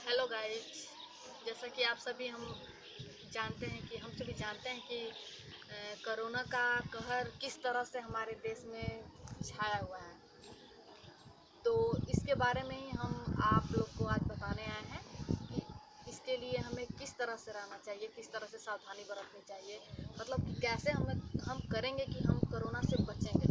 Hello guys. जैसा कि आप सभी हम जानते हैं कि हम सभी जानते हैं कि कोरोना का कहर किस तरह से हमारे देश में छाया हुआ है। तो इसके बारे में ही हम आप लोग को आज बताने आए हैं कि इसके लिए हमें किस तरह से रहना चाहिए, किस तरह से सावधानी बरतनी चाहिए, मतलब कि कैसे हम करेंगे कि हम कोरोना से बचेंगे।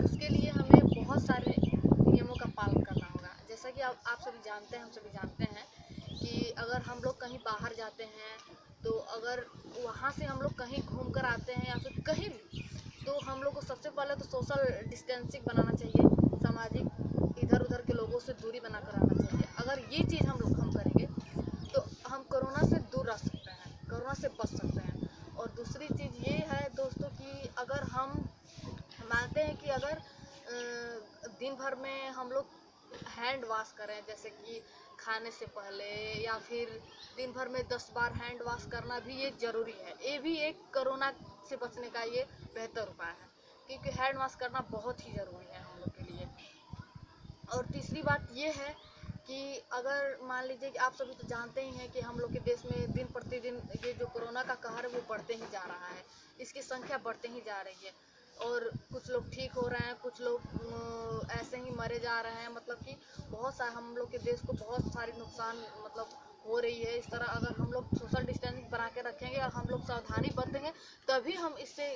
उसके लिए हमें बहुत सारे नियमों का पालन करना होगा। जैसा कि आप सभी जानते हैं, हम सभी जानते हैं कि अगर हम लोग कहीं बाहर जाते हैं तो अगर वहाँ से हम लोग कहीं घूम कर आते हैं या फिर कहीं भी, तो हम लोग को सबसे पहले तो सोशल डिस्टेंसिंग बनाना चाहिए, सामाजिक इधर उधर के लोगों से दूरी बना कर आना चाहिए। अगर ये चीज़ हम करेंगे तो हम कोरोना से दूर रह सकते हैं, कोरोना से बच सकते हैं। और दूसरी चीज़ ये है दोस्तों कि अगर हम मानते हैं कि अगर दिन भर में हम लोग हैंड वॉश करें, जैसे कि खाने से पहले या फिर दिन भर में 10 बार हैंड वॉश करना भी ये ज़रूरी है। ये भी एक कोरोना से बचने का ये बेहतर उपाय है, क्योंकि हैंड वॉश करना बहुत ही ज़रूरी है हम लोग के लिए। और तीसरी बात ये है कि अगर मान लीजिए कि आप सभी तो जानते ही हैं कि हम लोग के देश में दिन प्रतिदिन ये जो कोरोना का कहर है वो बढ़ते ही जा रहा है, इसकी संख्या बढ़ते ही जा रही है। और कुछ लोग ठीक हो रहे हैं, कुछ लोग ऐसे ही मरे जा रहे हैं। मतलब कि बहुत सारा हम लोग के देश को बहुत सारी नुकसान मतलब हो रही है। इस तरह अगर हम लोग सोशल डिस्टेंसिंग बना के रखेंगे और हम लोग सावधानी बरतेंगे तभी हम इससे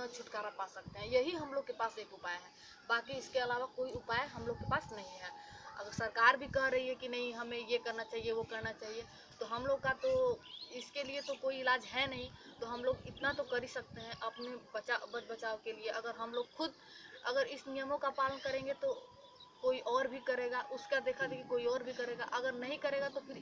छुटकारा पा सकते हैं। यही हम लोग के पास एक उपाय है, बाकी इसके अलावा कोई उपाय हम लोग के पास नहीं है। अगर सरकार भी कह रही है कि नहीं हमें ये करना चाहिए वो करना चाहिए, तो हम लोग का तो इसके लिए तो कोई इलाज है नहीं। तो हम लोग इतना तो कर ही सकते हैं अपने बचाव के लिए। अगर हम लोग खुद अगर इस नियमों का पालन करेंगे तो कोई और भी करेगा, उसका देखा देखी कोई और भी करेगा। अगर नहीं करेगा तो फिर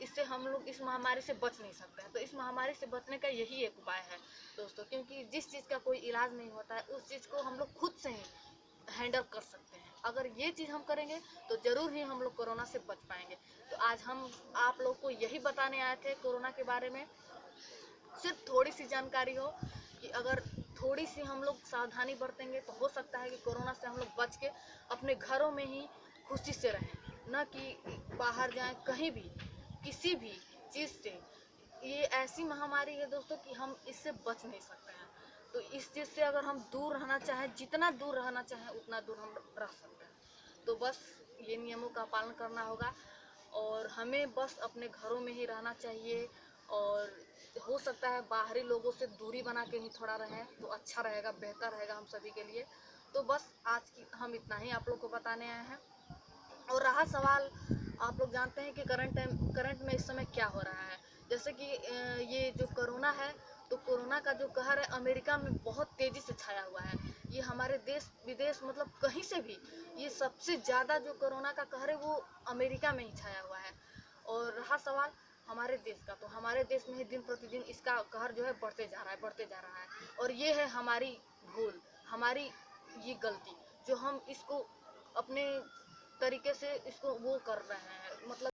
इससे हम लोग इस महामारी से बच नहीं सकते हैं। तो इस महामारी से बचने का यही एक उपाय है दोस्तों, क्योंकि जिस चीज़ का कोई इलाज नहीं होता है उस चीज़ को हम लोग खुद से ही हैंडल कर सकते हैं। अगर ये चीज़ हम करेंगे तो ज़रूर ही हम लोग कोरोना से बच पाएंगे। तो आज हम आप लोग को यही बताने आए थे कोरोना के बारे में। सिर्फ थोड़ी सी जानकारी हो कि अगर थोड़ी सी हम लोग सावधानी बरतेंगे तो हो सकता है कि कोरोना से हम लोग बच के अपने घरों में ही खुशी से रहें, न कि बाहर जाएं कहीं भी किसी भी चीज़ से। ये ऐसी महामारी है दोस्तों कि हम इससे बच नहीं सकते हैं। तो इस चीज़ से अगर हम दूर रहना चाहें, जितना दूर रहना चाहें उतना दूर हम रह सकते हैं। तो बस ये नियमों का पालन करना होगा और हमें बस अपने घरों में ही रहना चाहिए। और हो सकता है बाहरी लोगों से दूरी बना के ही थोड़ा रहें तो अच्छा रहेगा, बेहतर रहेगा हम सभी के लिए। तो बस आज की हम इतना ही आप लोग को बताने आए हैं। और रहा सवाल, आप लोग जानते हैं कि करंट में इस समय क्या हो रहा है। जैसे कि ये जो कोरोना है, तो कोरोना का जो कहर है अमेरिका में बहुत तेज़ी से छाया हुआ है। ये हमारे देश विदेश मतलब कहीं से भी ये सबसे ज़्यादा जो कोरोना का कहर है वो अमेरिका में ही छाया हुआ है। और रहा सवाल हमारे देश का, तो हमारे देश में ही दिन प्रतिदिन इसका कहर जो है बढ़ते जा रहा है, बढ़ते जा रहा है। और ये है हमारी भूल, हमारी ये गलती, जो हम इसको अपने तरीके से इसको वो कर रहे हैं, मतलब